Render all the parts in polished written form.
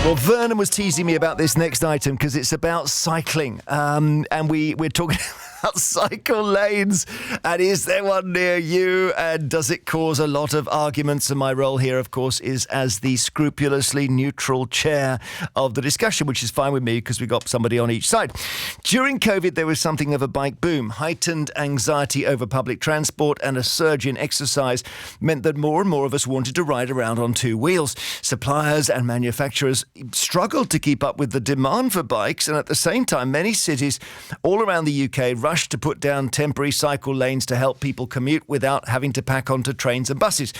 Well, Vernon was teasing me about this next item because it's about cycling. And we're talking about cycle lanes. And is there one near you? And does it cause a lot of arguments? And my role here, of course, is as the scrupulously neutral chair of the discussion, which is fine with me because we got somebody on each side. During COVID, there was something of a bike boom. Heightened anxiety over public transport and a surge in exercise meant that more and more of us wanted to ride around on two wheels. Suppliers and manufacturers struggled to keep up with the demand for bikes, and at the same time, many cities all around the UK rushed to put down temporary cycle lanes to help people commute without having to pack onto trains and buses.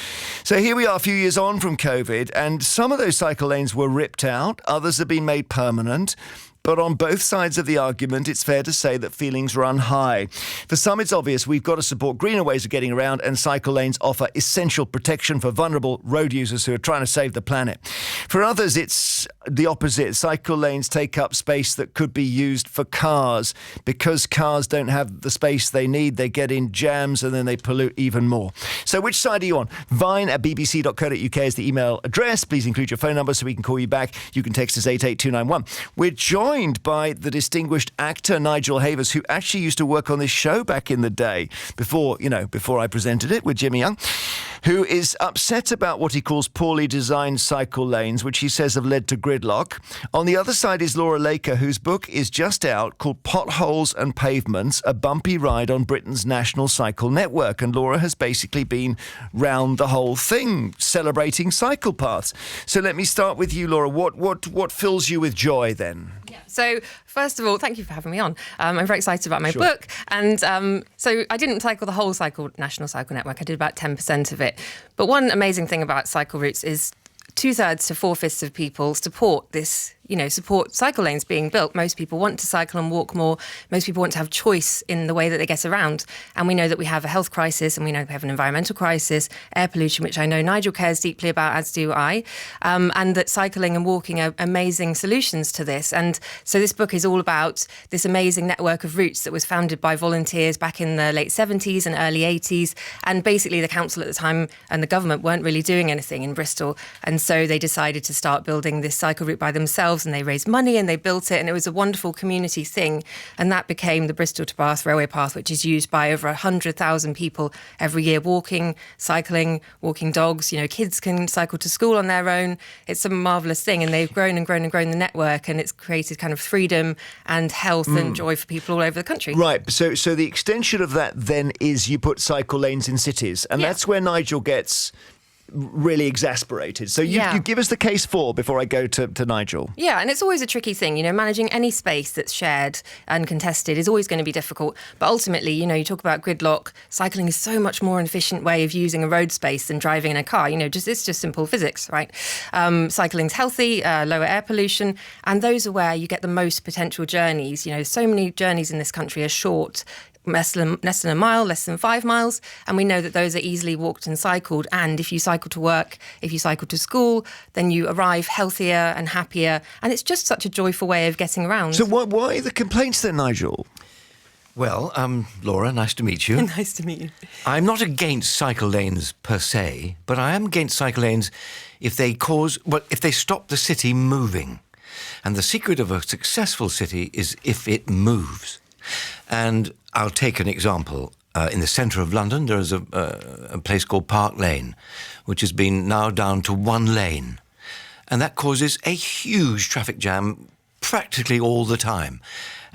So here we are a few years on from COVID, and some of those cycle lanes were ripped out, others have been made permanent. But on both sides of the argument, it's fair to say that feelings run high. For some, it's obvious we've got to support greener ways of getting around, and cycle lanes offer essential protection for vulnerable road users who are trying to save the planet. For others, it's the opposite. Cycle lanes take up space that could be used for cars. Because cars don't have the space they need, they get in jams and then they pollute even more. So which side are you on? vine@bbc.co.uk is the email address. Please include your phone number so we can call you back. You can text us 88291. We're joined by the distinguished actor Nigel Havers, who actually used to work on this show back in the day, before I presented it with Jimmy Young, who is upset about what he calls poorly designed cycle lanes, which he says have led to gridlock. On the other side is Laura Laker, whose book is just out, called Potholes and Pavements, a Bumpy Ride on Britain's national cycle network. And Laura has basically been round the whole thing, celebrating cycle paths. So let me start with you, Laura. What fills you with joy then? Yeah. So first of all, thank you for having me on. I'm very excited about my book. And so I didn't cycle the whole national cycle network. I did about 10% of it. But one amazing thing about cycle routes is 2/3 to 4/5 of people support this, support cycle lanes being built. Most people want to cycle and walk more. Most people want to have choice in the way that they get around. And we know that we have a health crisis, and we know we have an environmental crisis, air pollution, which I know Nigel cares deeply about, as do I, and that cycling and walking are amazing solutions to this. And so this book is all about this amazing network of routes that was founded by volunteers back in the late 70s and early 80s. And basically the council at the time and the government weren't really doing anything in Bristol. And so they decided to start building this cycle route by themselves, and they raised money and they built it, and it was a wonderful community thing. And that became the Bristol to Bath Railway Path, which is used by over 100,000 people every year, walking, cycling, walking dogs. Kids can cycle to school on their own. It's a marvellous thing, and they've grown and grown and grown the network, and it's created kind of freedom and health and joy for people all over the country. Right, so the extension of that then is you put cycle lanes in cities, and that's where Nigel gets really exasperated. So you give us the case for before I go to Nigel. Yeah, and it's always a tricky thing. Managing any space that's shared and contested is always going to be difficult. But ultimately, you talk about gridlock. Cycling is so much more an efficient way of using a road space than driving in a car. It's just simple physics, right? Cycling's healthy, lower air pollution, and those are where you get the most potential journeys. So many journeys in this country are short, less than a mile, less than 5 miles. And we know that those are easily walked and cycled. And if you cycle to work, if you cycle to school, then you arrive healthier and happier. And it's just such a joyful way of getting around. So why the complaints then, Nigel? Well, Laura, nice to meet you. Nice to meet you. I'm not against cycle lanes per se, but I am against cycle lanes if they stop the city moving. And the secret of a successful city is if it moves. And I'll take an example. In the centre of London, there is a place called Park Lane, which has been now down to one lane. And that causes a huge traffic jam practically all the time.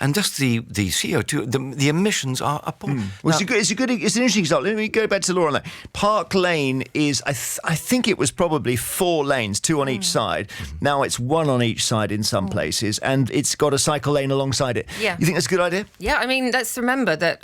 And just the CO2, the emissions are appalling. Well, it's an interesting example. Let me go back to Laura on that. Park Lane is, I think it was probably 4 lanes, 2 on each side. Now it's 1 on each side in some places, and it's got a cycle lane alongside it. Yeah. You think that's a good idea? Yeah, I mean, let's remember that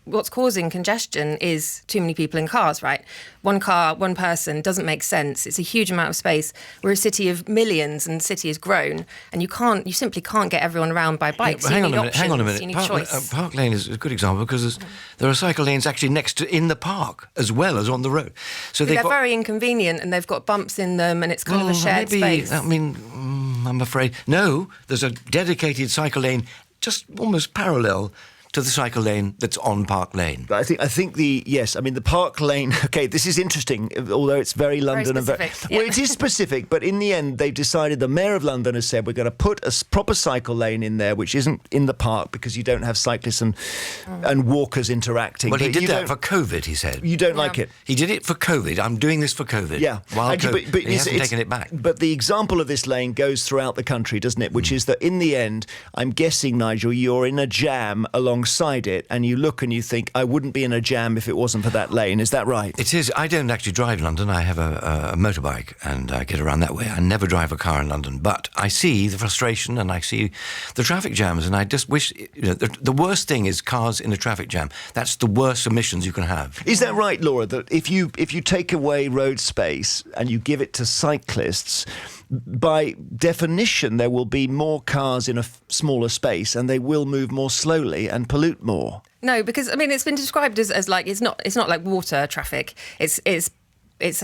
what's causing congestion is too many people in cars, right? One car, one person doesn't make sense. It's a huge amount of space. We're a city of millions, and the city has grown, and you simply can't get everyone around by bikes. Hang on a minute. You need choice. Park Lane is a good example because there are cycle lanes actually in the park as well as on the road. So they're very inconvenient, and they've got bumps in them, and it's kind of a shared space. I mean, I'm afraid. No, there's a dedicated cycle lane just almost parallel to the cycle lane that's on Park Lane. But I think the Park Lane. Okay, this is interesting, although it's very London and specific, well, it is specific. But in the end, they've decided. The Mayor of London has said we're going to put a proper cycle lane in there, which isn't in the park because you don't have cyclists and walkers interacting. Well, he But did that for COVID. He said you don't like it. He did it for COVID. I'm doing this for COVID. Yeah, While COVID, but he hasn't taken it back. But the example of this lane goes throughout the country, doesn't it? Which is that in the end, I'm guessing, Nigel, you're in a jam alongside it, and you look and you think, I wouldn't be in a jam if it wasn't for that lane. Is that right? It is. I don't actually drive London. I have a motorbike and I get around that way. I never drive a car in London, but I see the frustration and I see the traffic jams, and I just wish, the worst thing is cars in a traffic jam. That's the worst emissions you can have. Is that right, Laura, that if you take away road space and you give it to cyclists, by definition, there will be more cars in a smaller space and they will move more slowly and pollute more? No, because it's been described as like it's not like water traffic. It's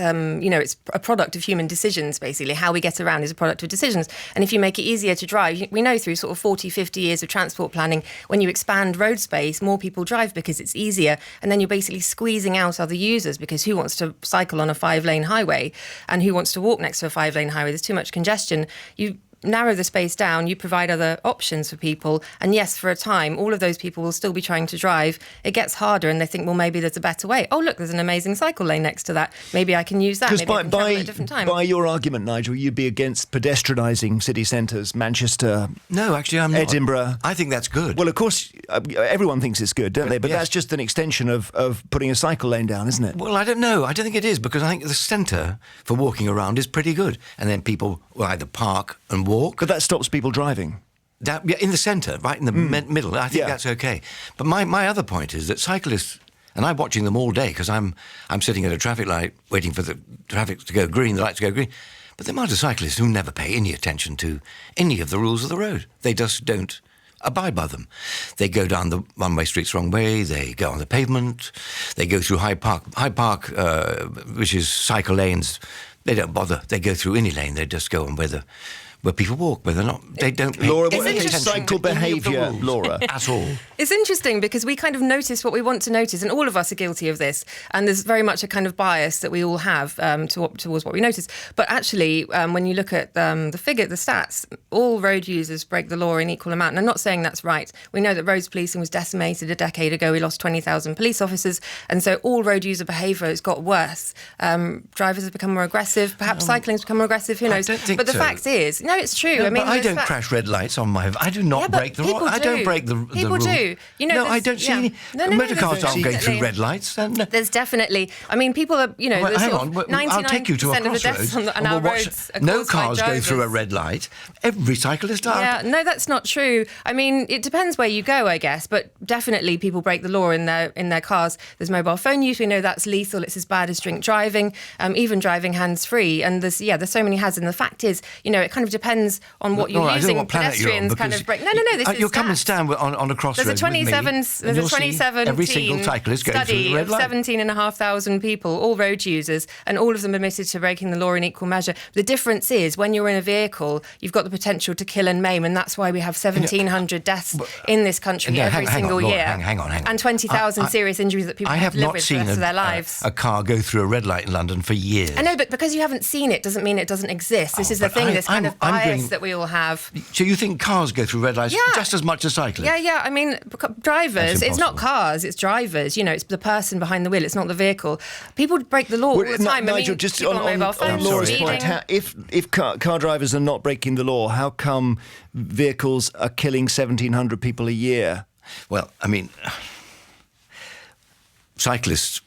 a product of human decisions, basically. How we get around is a product of decisions. And if you make it easier to drive, we know through sort of 40, 50 years of transport planning, when you expand road space, more people drive because it's easier. And then you're basically squeezing out other users, because who wants to cycle on a 5-lane highway and who wants to walk next to a 5-lane highway? There's too much congestion. You narrow the space down, you provide other options for people. And yes, for a time, all of those people will still be trying to drive. It gets harder and they think, well, maybe there's a better way. Oh, look, there's an amazing cycle lane next to that. Maybe I can use that. Maybe I can travel at a different time. By your argument, Nigel, you'd be against pedestrianising city centres, Manchester, No, actually, I'm not. Edinburgh. I think that's good. Well, of course, everyone thinks it's good, don't they? But yes. that's just an extension of putting a cycle lane down, isn't it? Well, I don't know. I don't think it is, because I think the centre for walking around is pretty good. And then people will either park and walk. But that stops people driving. In the centre, right in the middle, I think that's okay. But my other point is that cyclists, and I'm watching them all day because I'm sitting at a traffic light waiting for the traffic to go green, the light to go green. But the amount of cyclists who never pay any attention to any of the rules of the road, they just don't abide by them. They go down the one-way streets the wrong way, they go on the pavement, they go through Hyde Park, which is cycle lanes. They don't bother. They go through any lane. They just go on where people walk, where they're not. They don't pay Laura, any what is attention cycle to any of the behaviour, rules Laura? at all. It's interesting because we kind of notice what we want to notice, and all of us are guilty of this. And there's very much a kind of bias that we all have towards what we notice. But actually, when you look at the stats, all road users break the law in equal amount. And I'm not saying that's right. We know that roads policing was decimated a decade ago. We lost 20,000 police officers. And so all road user behaviour has got worse. Drivers have become more aggressive. Perhaps cycling's become more aggressive. Who knows? I don't think but the so. fact is, no, it's true. No, I don't crash red lights on my. I do not break the law. I don't break the rule. People do. No, I don't see any. Motor cars aren't going through red lights. There's definitely. I mean, people are. Well, hang on. I'll take you to a 99% of the deaths crossroads. on our roads are No caused by cars go through a drivers. red light. Every cyclist does. Yeah, no, that's not true. I mean, it depends where you go, I guess, but definitely people break the law in their cars. There's mobile phone use. We know that's lethal. It's as bad as drink driving, even driving hands-free. And there's so many hazards. And the fact is, it kind of depends on what you're I don't know using. what planet you're on, Pedestrians kind of break. No. This is you'll come and stats. stand on a crossroads There's a 2017 every single cyclist going through study the red of light. 17,500 people, all road users, and all of them admitted to breaking the law in equal measure. The difference is when you're in a vehicle, you've got the potential to kill and maim, and that's why we have 1,700 deaths in this country every single Laura, year. Hang on. And 20,000 serious injuries that people I have have to live not with for the seen rest of their lives. a car go through a red light in London for years. I know, but because you haven't seen it doesn't mean it doesn't exist. This is the but thing, this kind of I'm bias doing- that we all have. So you think cars go through red lights Yeah. just as much as cyclists? Yeah. I mean, drivers, That's it's not impossible. cars, it's drivers. It's the person behind the wheel, it's not the vehicle. People break the law all the time. Nigel, just just on mobile phones, Laura's speeding. point, if car drivers are not breaking the law, how come vehicles are killing 1,700 people a year? Well, I mean, cyclists.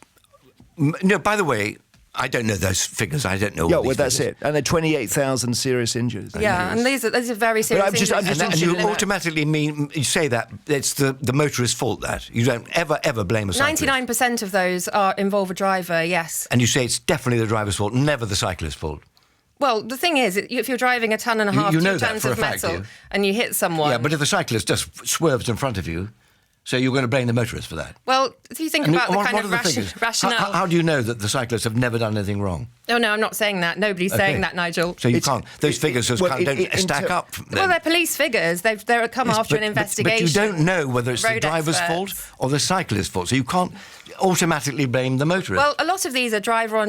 No, by the way, I don't know those figures. I don't know. Yeah, all well, these that's figures. it. And there are 28,000 serious injuries. Yeah, and these are very serious I'm just injuries. And you interested in that. automatically you say that it's the motorist's fault. That you don't ever blame a cyclist. 99% of those involve a driver, yes. And you say it's definitely the driver's fault, never the cyclist's fault. Well, the thing is, if you're driving a ton and a half, You know 2 that tons for a of fact, metal, you. and you hit someone... Yeah, but if the cyclist just swerves in front of you, So you're going to blame the motorists for that? Well, if you think about the kind of rationale... How do you know that the cyclists have never done anything wrong? Oh, no, I'm not saying that. Nobody's saying that, Nigel. So you can't... Those figures just don't stack up. Well, they're police figures. They're come after an investigation. But you don't know whether it's the driver's fault or the cyclist's fault. So you can't automatically blame the motorist. Well, a lot of these are driver,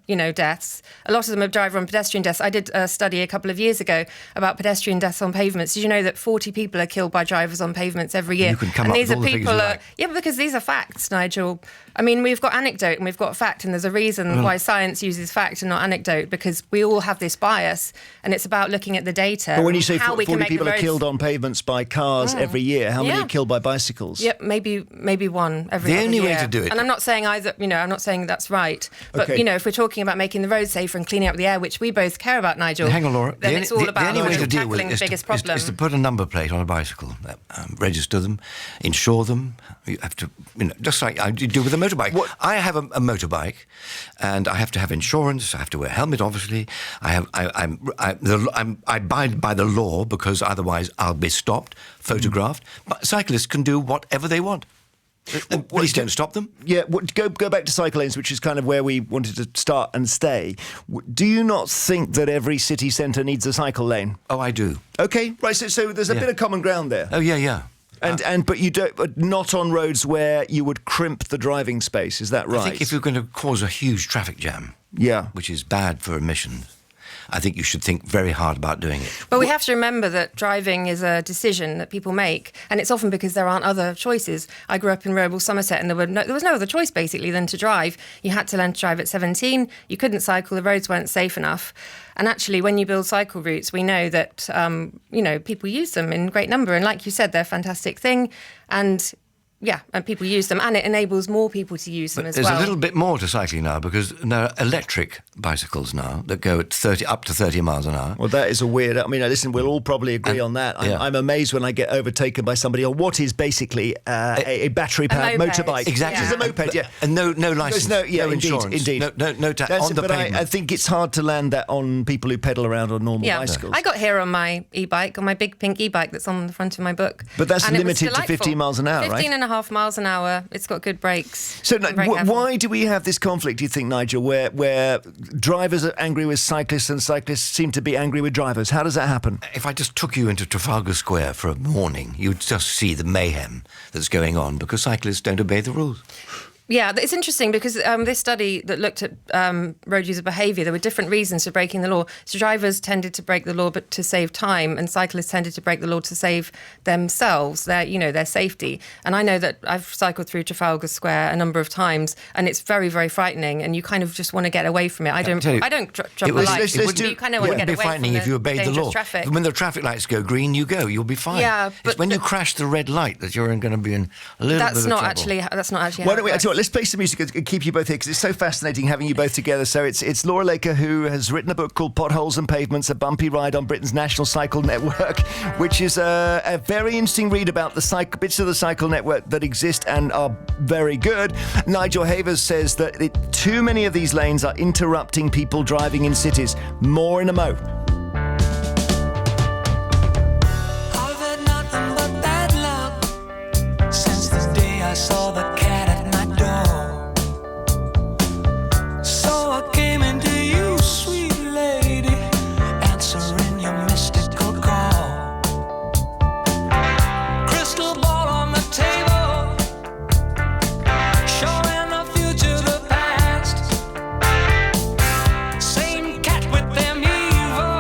deaths. A lot of them are driver and pedestrian deaths. I did a study a couple of years ago about pedestrian deaths on pavements. Did you know that 40 people are killed by drivers on pavements every year? You can come up with all the figures you like. Yeah, because these are facts, Nigel. I mean, we've got anecdote and we've got fact, and there's a reason why science uses fact and not anecdote, because we all have this bias, and it's about looking at the data. But when you say 40 people are killed on pavements by cars every year, how many are killed by bicycles? Yep, maybe one every year. The only year. way to do it... And I'm not saying either, I'm not saying that's right. But, Okay. if we're talking about making the roads safer and cleaning up the air, which we both care about, Nigel, hang on, Laura. then it's all about the only way to deal with tackling it the biggest problem. is to put a number plate on a bicycle, register them, insure them. You have to, just like you do with a motorbike. I have a motorbike, and I have to have insurance. I have to wear a helmet, obviously. I abide by the law because otherwise I'll be stopped, photographed. But cyclists can do whatever they want. Please don't stop them. Yeah, go back to cycle lanes, which is kind of where we wanted to start and stay. Do you not think that every city centre needs a cycle lane? Oh, I do. Okay, right. So there's a bit of common ground there. Oh, yeah. But you don't, but not on roads where you would crimp the driving space. Is that right? I think if you're going to cause a huge traffic jam, which is bad for emissions, I think you should think very hard about doing it. But we have to remember that driving is a decision that people make, and it's often because there aren't other choices. I grew up in rural Somerset, and there was no other choice, basically, than to drive. You had to learn to drive at 17. You couldn't cycle. The roads weren't safe enough. And actually, when you build cycle routes, we know that, people use them in great number. And like you said, they're a fantastic thing. And people use them, and it enables more people to use them as well. There's a little bit more to cycling now, because there are electric bicycles now that go at up to 30 miles an hour. Well, that is a weird... I mean, listen, we'll all probably agree on that. I'm amazed when I get overtaken by somebody on what is basically a battery-powered motorbike. Exactly. It's a moped, And no license, no insurance. Indeed. No tax on the pavement. I think it's hard to land that on people who pedal around on normal bicycles. I got here on my e-bike, on my big pink e-bike that's on the front of my book. But that's limited to 15 miles an hour, 15 and a half miles an hour. It's got good brakes. So why do we have this conflict, do you think, Nigel, where drivers are angry with cyclists and cyclists seem to be angry with drivers? How does that happen? If I just took you into Trafalgar Square for a morning, you'd just see the mayhem that's going on because cyclists don't obey the rules. Yeah, it's interesting because this study that looked at road user behaviour, there were different reasons for breaking the law. So drivers tended to break the law but to save time, and cyclists tended to break the law to save themselves, their safety. And I know that I've cycled through Trafalgar Square a number of times, and it's very, very frightening, and you kind of just want to get away from it. I don't drop the lights. You kind of want to get away from the frightening if you obeyed the law. Traffic. When the traffic lights go green, you go. You'll be fine. Yeah, but it's when you crash the red light that you're going to be in a little bit of trouble. That's not actually. Why don't we? I tell you what, let's play some music and keep you both here because it's so fascinating having you both together. So it's Laura Laker, who has written a book called Potholes and Pavements, a bumpy ride on Britain's National Cycle Network, which is a very interesting read about the bits of the cycle network that exist and are very good. Nigel Havers says that too many of these lanes are interrupting people driving in cities. More in a mo. I've had nothing but bad luck since the day I saw the cat at my door. So I came into you, sweet lady, answering your mystical call. Crystal ball on the table, showing the future, the past. Same cat with them evil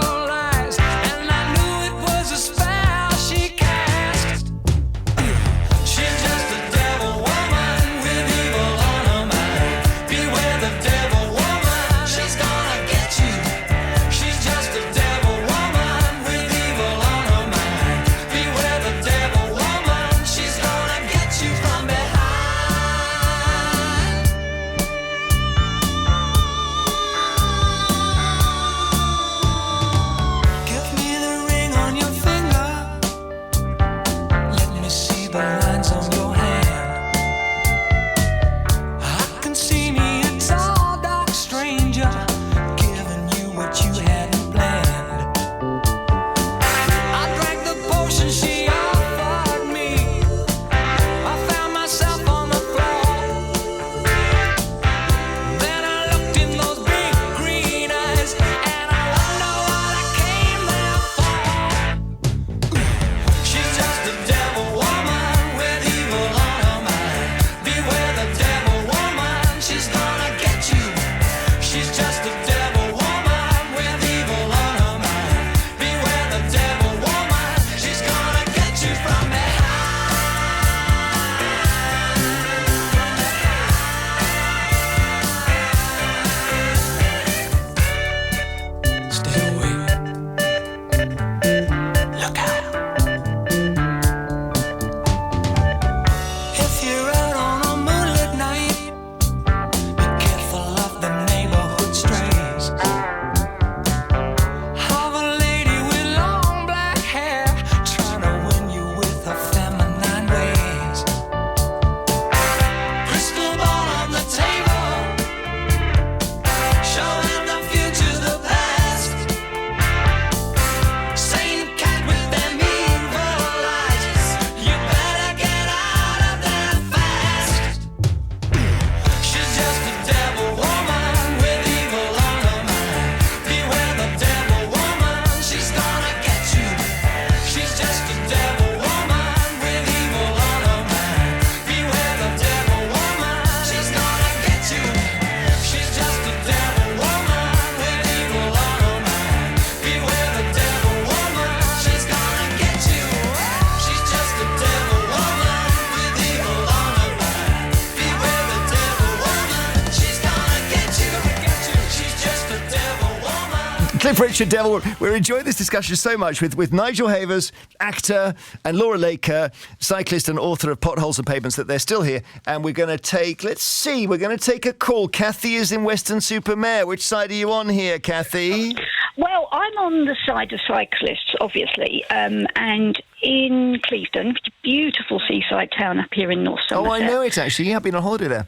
Cliff Richard Devil, we're enjoying this discussion so much with Nigel Havers, actor, and Laura Laker, cyclist and author of Potholes and Pavements, that they're still here. And we're going to take, we're going to take a call. Kathy is in Weston-super-Mare. Which side are you on here, Kathy? Well, I'm on the side of cyclists, obviously, and in Clevedon, which is a beautiful seaside town up here in North Somerset. Oh, I know it, actually. Yeah, I've been on holiday there.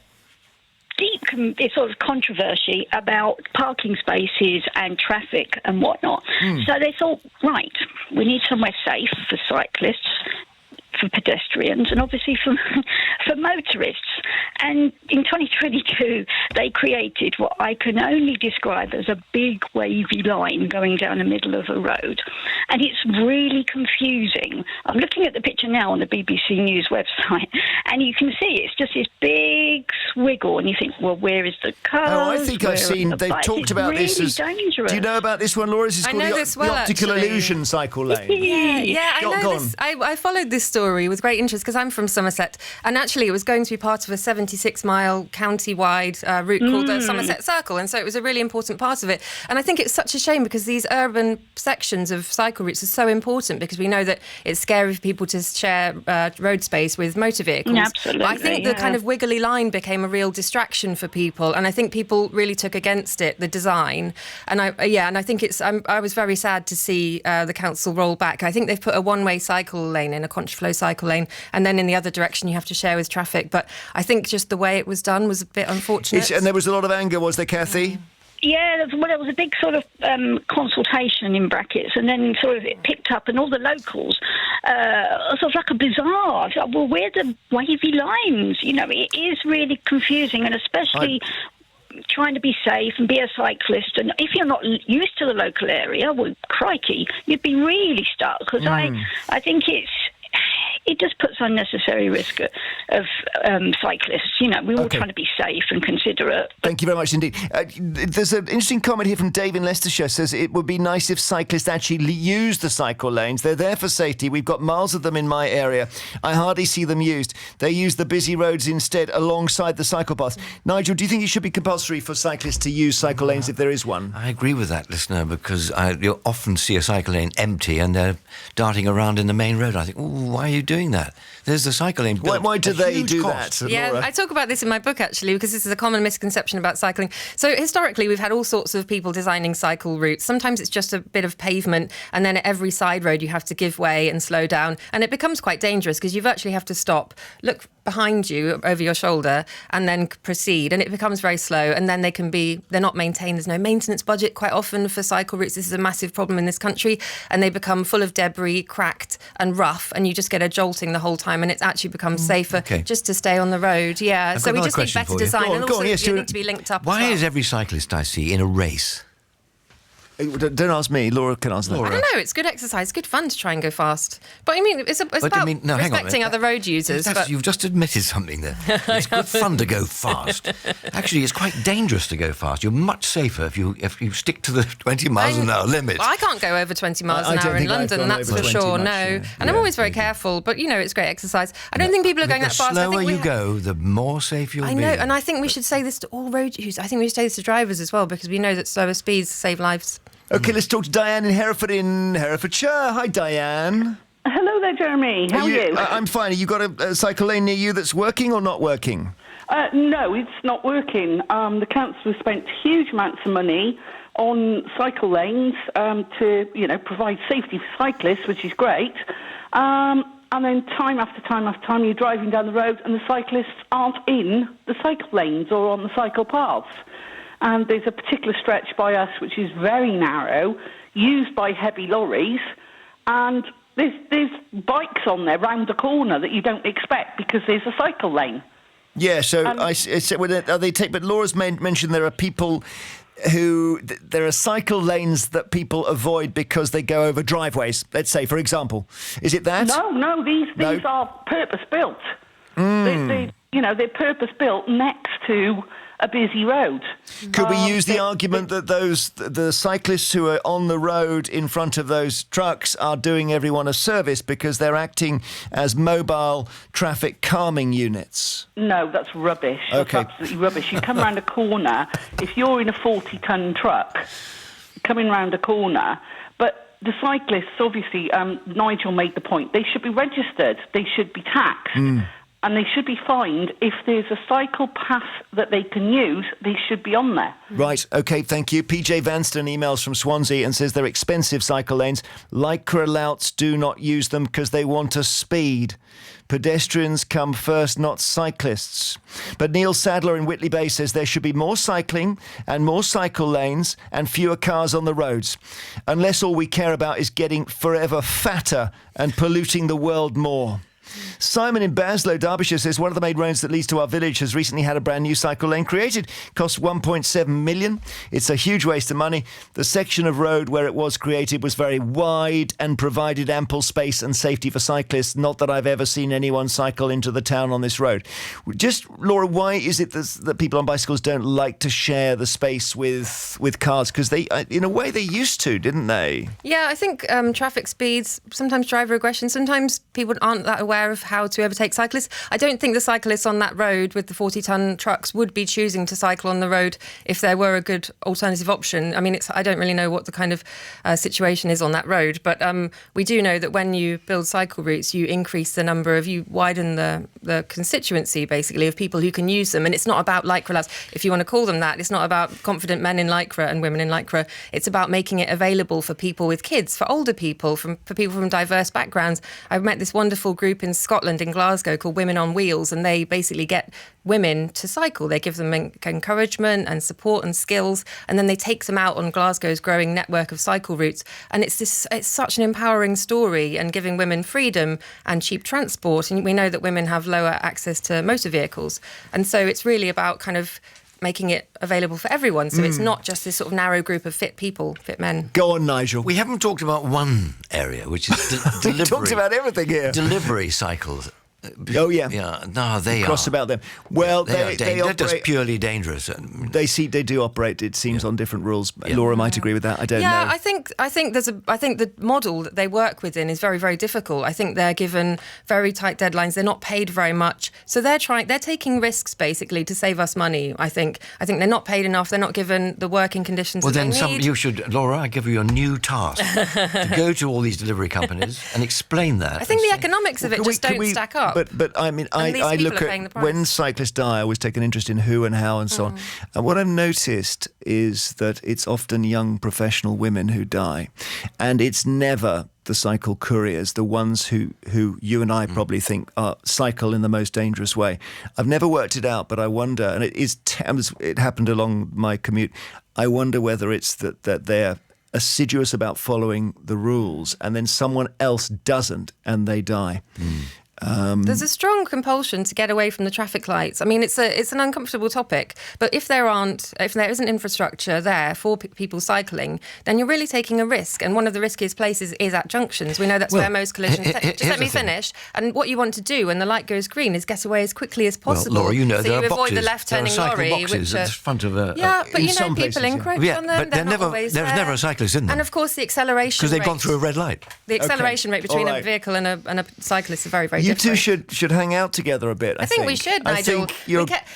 Deep sort of controversy about parking spaces and traffic and whatnot. So they thought, right, we need somewhere safe for cyclists, for pedestrians, and obviously for motorists. And in 2022, they created what I can only describe as a big wavy line going down the middle of a road. And it's really confusing. I'm looking at the picture now on the BBC News website, and you can see it's just this big swiggle, and you think, well, where is the car? Oh, I think I've seen, they've talked about this as... dangerous. Do you know about this one, Laura? This is called the optical illusion cycle lane. Yeah, I know this. I followed this story with great interest because I'm from Somerset, and actually it was going to be part of a 76-mile county-wide route called the Somerset Circle, and so it was a really important part of it. And I think it's such a shame because these urban sections of cycle routes are so important because we know that it's scary for people to share road space with motor vehicles. Absolutely. But I think the kind of wiggly line became a real distraction for people, and I think people really took against it, the design. And I think it's. I was very sad to see the council roll back. I think they've put a one-way cycle lane in, a contraflow cycle lane, and then in the other direction you have to share with traffic. But I think just the way it was done was a bit unfortunate. And there was a lot of anger, was there, Kathy? Yeah, there was a big sort of consultation in brackets, and then sort of it picked up, and all the locals, sort of like a bazaar. Like, well, where are the wavy lines? You know, it is really confusing, and especially trying to be safe and be a cyclist. And if you're not used to the local area, well, crikey, you'd be really stuck. Because I think it just puts unnecessary risk of cyclists. You know, we're all trying to be safe and considerate. Thank you very much indeed. There's an interesting comment here from Dave in Leicestershire. Says it would be nice if cyclists actually use the cycle lanes. They're there for safety. We've got miles of them in my area. I hardly see them used. They use the busy roads instead alongside the cycle paths. Nigel, do you think it should be compulsory for cyclists to use cycle lanes if there is one? I agree with that listener because you'll often see a cycle lane empty and they're darting around in the main road. I think, why are you doing that? There's the cycle lane. Why do they do that? Yeah, Laura? I talk about this in my book, actually, because this is a common misconception about cycling. So historically, we've had all sorts of people designing cycle routes. Sometimes it's just a bit of pavement, and then at every side road you have to give way and slow down. And it becomes quite dangerous because you virtually have to stop, look behind you over your shoulder, and then proceed. And it becomes very slow. And then they're not maintained. There's no maintenance budget quite often for cycle routes. This is a massive problem in this country. And they become full of debris, cracked and rough, and you just get a jolting the whole time, and it actually becomes safer just to stay on the road. Yeah, so we just need better design, and also you need to be linked up. Why is every cyclist I see in a race? Don't ask me. Laura can answer that. I don't know. It's good exercise. Good fun to try and go fast. But I mean, it's about respecting other road users. You've just admitted something there. It's good fun to go fast. Actually, it's quite dangerous to go fast. You're much safer if you stick to the 20 miles an hour limit. I can't go over 20 miles an hour in London, that's for sure. No. And I'm always very careful. But, it's great exercise. I don't think people are going that fast. The slower you go, the more safe you'll be. I know. And I think we should say this to all road users. I think we should say this to drivers as well, because we know that slower speeds save lives. OK, let's talk to Diane in Hereford in Herefordshire. Hi, Diane. Hello there, Jeremy. How are you? I'm fine. Have you got a cycle lane near you that's working or not working? No, it's not working. The council has spent huge amounts of money on cycle lanes to, provide safety for cyclists, which is great. And then time after time after time, you're driving down the road and the cyclists aren't in the cycle lanes or on the cycle paths. And there's a particular stretch by us which is very narrow, used by heavy lorries, and there's bikes on there round the corner that you don't expect because there's a cycle lane. Yeah, so but Laura's mentioned there are people there are cycle lanes that people avoid because they go over driveways, let's say, for example. Is it that? No, these are purpose-built. They're purpose-built next to a busy road. Could we use the argument that the cyclists who are on the road in front of those trucks are doing everyone a service because they're acting as mobile traffic calming units? No, that's rubbish. Okay. That's absolutely rubbish. You come around a corner, if you're in a 40-ton truck, coming round a corner. But the cyclists, obviously, Nigel made the point, they should be registered, they should be taxed, and they should be fined. If there's a cycle path that they can use, they should be on there. Right, OK, thank you. PJ Vanston emails from Swansea and says they're expensive cycle lanes. Lycra louts do not use them because they want to speed. Pedestrians come first, not cyclists. But Neil Sadler in Whitley Bay says there should be more cycling and more cycle lanes and fewer cars on the roads, unless all we care about is getting forever fatter and polluting the world more. Simon in Baslow, Derbyshire says one of the main roads that leads to our village has recently had a brand new cycle lane created. Cost 1.7 million. It's a huge waste of money. The section of road where it was created was very wide and provided ample space and safety for cyclists. Not that I've ever seen anyone cycle into the town on this road. Just, Laura, why is it that people on bicycles don't like to share the space with cars? Because they, in a way, they used to, didn't they? Yeah, I think traffic speeds, sometimes driver aggression, sometimes people aren't that aware of how to overtake cyclists. I don't think the cyclists on that road with the 40-ton trucks would be choosing to cycle on the road if there were a good alternative option. I mean, I don't really know what the kind of situation is on that road, but we do know that when you build cycle routes, you increase the number of, you widen the constituency, basically, of people who can use them. And it's not about Lycra lads, if you want to call them that. It's not about confident men in Lycra and women in Lycra. It's about making it available for people with kids, for older people, for people from diverse backgrounds. I've met this wonderful group in Scotland, in Glasgow, called Women on Wheels, and they basically get women to cycle. They give them encouragement and support and skills, and then they take them out on Glasgow's growing network of cycle routes. And it's such an empowering story, and giving women freedom and cheap transport. And we know that women have lower access to motor vehicles, and so it's really about kind of making it available for everyone. So it's not just this sort of narrow group of fit people, fit men. Go on, Nigel. We haven't talked about one area, which is delivery. We talked about everything here. Delivery cycles. Oh, yeah. Yeah, no, they cross are. about them. Well, they're operate, just purely dangerous. They do operate, it seems, on different rules. Yeah. Laura might agree with that. I don't know. Yeah, I think the model that they work within is very, very difficult. I think they're given very tight deadlines. They're not paid very much. So they're taking risks, basically, to save us money, I think. I think they're not paid enough. They're not given the working conditions that they need. You should, Laura, I give you a new task to go to all these delivery companies and explain that. I think the economics of it just don't stack up. But I mean, I look at when cyclists die, I always take an interest in who and how and so on. And what I've noticed is that it's often young professional women who die. And it's never the cycle couriers, the ones who you and I probably think cycle in the most dangerous way. I've never worked it out, but I wonder, and it happened along my commute, I wonder whether it's that they're assiduous about following the rules and then someone else doesn't and they die. There's a strong compulsion to get away from the traffic lights. I mean, it's an uncomfortable topic, but if there isn't infrastructure there for people cycling, then you're really taking a risk. And one of the riskiest places is at junctions. We know that's where most collisions. Just let me finish. And what you want to do when the light goes green is get away as quickly as possible. Well, Laura, you know, so there you are avoid boxes. the left-turning lorry, boxes at the front of a. Yeah, but you know, some people places, encroach on them. But there's never a cyclist in them. And of course, the acceleration because they've gone through a red light. The acceleration rate between a vehicle and a cyclist is very, very different. You different. two should hang out together a bit. I think we should, Nigel.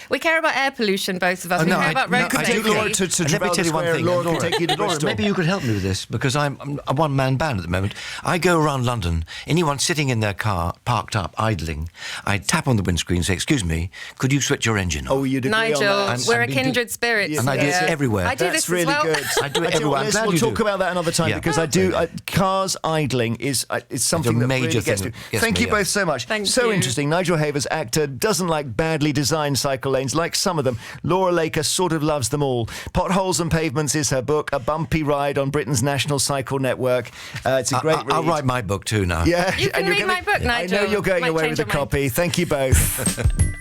We care about air pollution, both of us. We care about road safety. Let me tell you one thing. Laura, maybe you could help me with this, because I'm a one-man band at the moment. I go around London, anyone sitting in their car, parked up, idling, I tap on the windscreen and say, excuse me, could you switch your engine on? Oh, you'd agree Nigel, on that. we're a kindred spirit. And I do it everywhere. I do That's this really as well. good. I do it everywhere. We'll talk about that another time, because I do. Cars idling is something that really gets me. Thank you both so much. So interesting. Nigel Havers, actor, doesn't like badly designed cycle lanes, like some of them. Laura Laker sort of loves them all. Potholes and Pavements is her book, A Bumpy Ride on Britain's National Cycle Network. It's a great read. I'll write my book too now. Yeah, you can read my book, Nigel. I know you're going away with a copy. Thank you both.